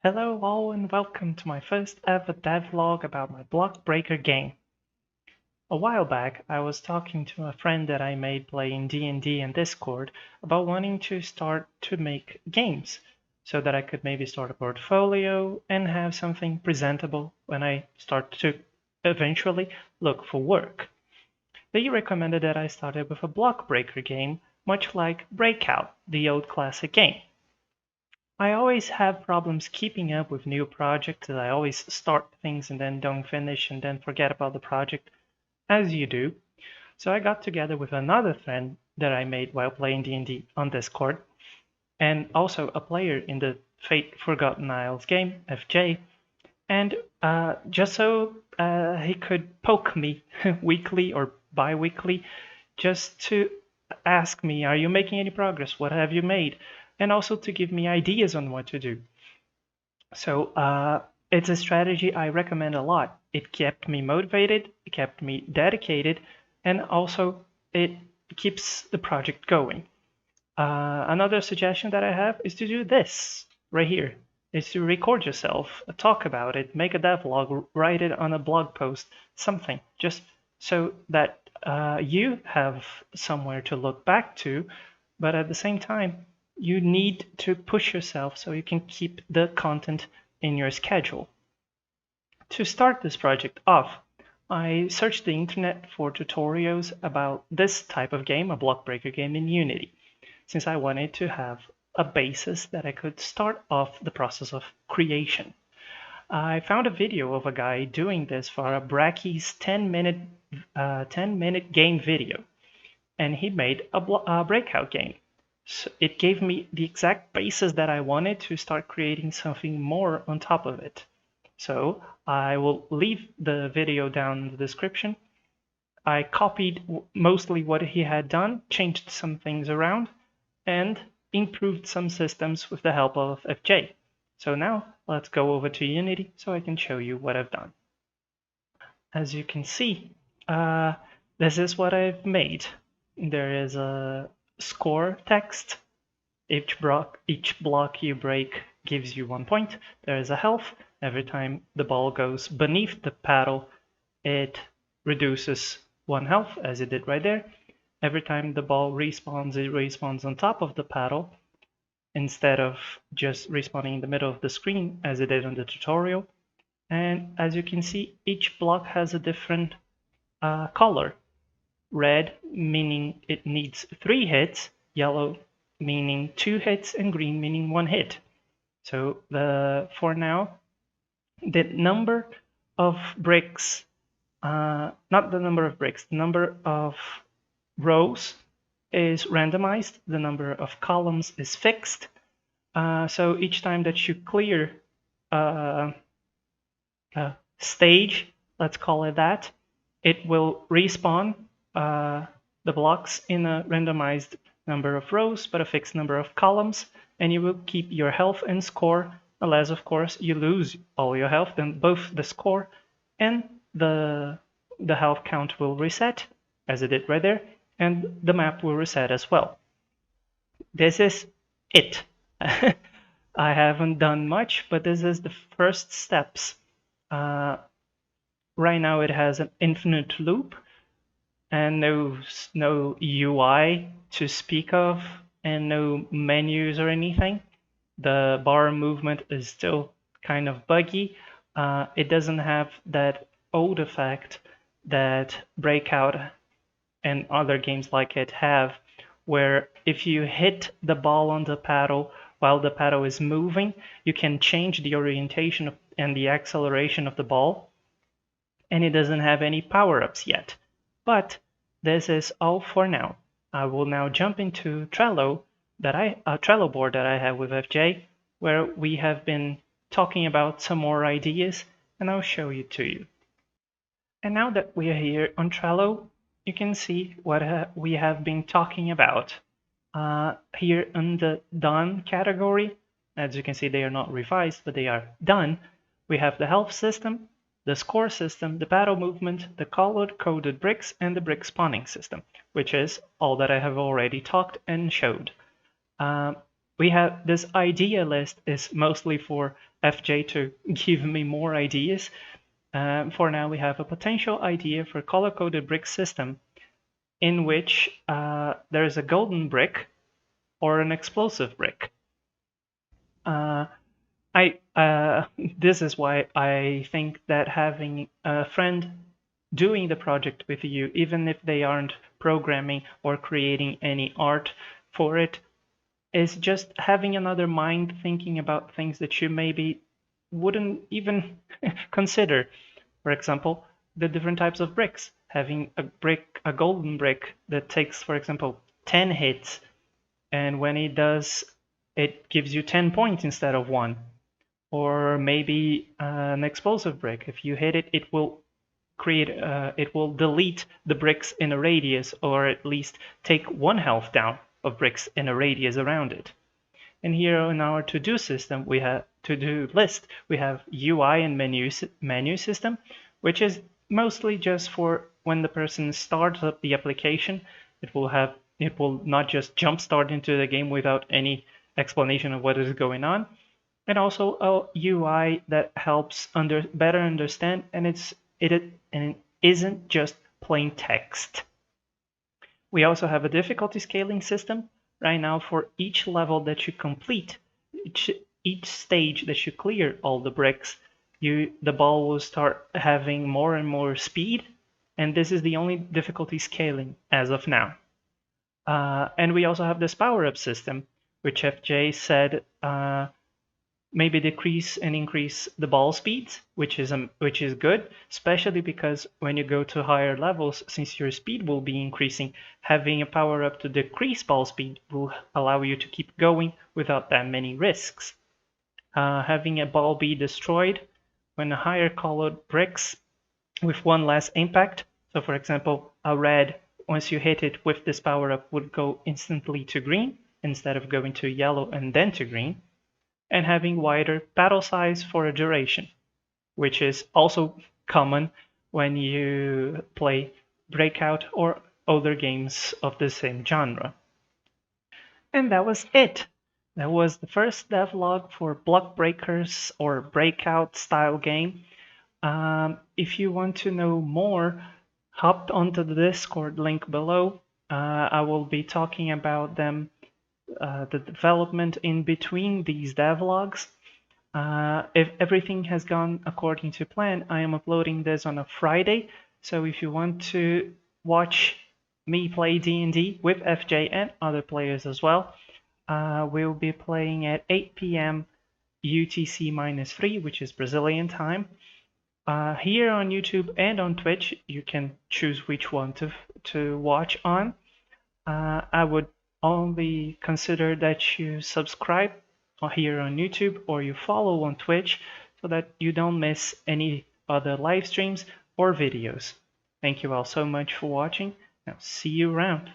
Hello all and welcome to my first ever devlog about my block breaker game. A while back I was talking to a friend that I made playing D&D and Discord about wanting to start to make games so that I could maybe start a portfolio and have something presentable when I start to eventually look for work. They recommended that I started with a block breaker game, much like Breakout, the old classic game. I always have problems keeping up with new projects. I always start things and then don't finish and then forget about the project, as you do. So I got together with another friend that I made while playing D&D on Discord, and also a player in the Fate Forgotten Isles game, FJ, and just so he could poke me weekly or bi-weekly just to ask me, are you making any progress? What have you made? And also to give me ideas on what to do. So it's a strategy I recommend a lot. It kept me motivated, it kept me dedicated, and also it keeps the project going. Another suggestion that I have is to do this right here, is to record yourself, talk about it, make a devlog, write it on a blog post, something, just so that you have somewhere to look back to, but at the same time, you need to push yourself so you can keep the content in your schedule. To start this project off, I searched the internet for tutorials about this type of game, a block breaker game in Unity, since I wanted to have a basis that I could start off the process of creation. I found a video of a guy doing this for a Bracky's 10-minute game video, and he made a breakout game. So it gave me the exact basis that I wanted to start creating something more on top of it. So I will leave the video down in the description. I copied mostly what he had done, changed some things around, and improved some systems with the help of FJ. So now let's go over to Unity so I can show you what I've done. As you can see, this is what I've made. There is a score text. Each block you break gives you 1 point. There is a health. Every time the ball goes beneath the paddle, it reduces 1 health, as it did right there. Every time the ball respawns, it respawns on top of the paddle instead of just respawning in the middle of the screen, as it did on the tutorial. And as you can see, each block has a different color. Red meaning it needs 3 hits, yellow meaning 2 hits, and green meaning 1 hit. So for now, the number of bricks, not the number of bricks, the number of rows is randomized, the number of columns is fixed. So each time that you clear a stage, let's call it that, it will respawn the blocks in a randomized number of rows, but a fixed number of columns, and you will keep your health and score, unless of course you lose all your health, then both the score and the health count will reset, as it did right there, and the map will reset as well. This is it. I haven't done much, but this is the first steps. Right now it has an infinite loop, and no UI to speak of, and no menus or anything. The bar movement is still kind of buggy. It doesn't have that old effect that Breakout and other games like it have, where if you hit the ball on the paddle while the paddle is moving, you can change the orientation and the acceleration of the ball, and it doesn't have any power-ups yet. But this is all for now. I will now jump into Trello, a Trello board that I have with FJ, where we have been talking about some more ideas, and I'll show you to you. And now that we are here on Trello, you can see what we have been talking about. Here in the done category, as you can see, they are not revised, but they are done. We have the health system, the score system, the paddle movement, the color-coded bricks, and the brick spawning system, which is all that I have already talked and showed. we have this idea list is mostly for FJ to give me more ideas. For now, we have a potential idea for color-coded brick system in which there is a golden brick or an explosive brick. This is why I think that having a friend doing the project with you, even if they aren't programming or creating any art for it, is just having another mind thinking about things that you maybe wouldn't even consider. For example, the different types of bricks. Having a golden brick that takes, for example, 10 hits, and when it does, it gives you 10 points instead of 1. Or maybe an explosive brick. If you hit it, it will delete the bricks in a radius, or at least take 1 health down of bricks in a radius around it. And here in our to-do system, we have to-do list, we have UI and menu system, which is mostly just for when the person starts up the application. It will not just jump start into the game without any explanation of what is going on, and also a UI that helps better understand, and it isn't just plain text. We also have a difficulty scaling system right now for each level that you complete, each stage that you clear all the bricks, the ball will start having more and more speed, and this is the only difficulty scaling as of now. And we also have this power-up system, which FJ said maybe decrease and increase the ball speeds, which is good, especially because when you go to higher levels, since your speed will be increasing, having a power up to decrease ball speed will allow you to keep going without that many risks. Having a ball be destroyed when a higher colored bricks with one less impact. So for example, a red, once you hit it with this power up, would go instantly to green instead of going to yellow and then to green. And having wider paddle size for a duration, which is also common when you play Breakout or other games of the same genre. And that was it. That was the first devlog for Block Breakers or Breakout style game. If you want to know more, hop onto the Discord link below. I will be talking about them, the development in between these devlogs. If everything has gone according to plan, I am uploading this on a Friday. So if you want to watch me play D&D with FJ and other players as well, we'll be playing at 8 p.m. UTC-3, which is Brazilian time. Here on YouTube and on Twitch, you can choose which one to watch on. I would only consider that you subscribe here on YouTube or you follow on Twitch so that you don't miss any other live streams or videos. Thank you all so much for watching. Now see you around.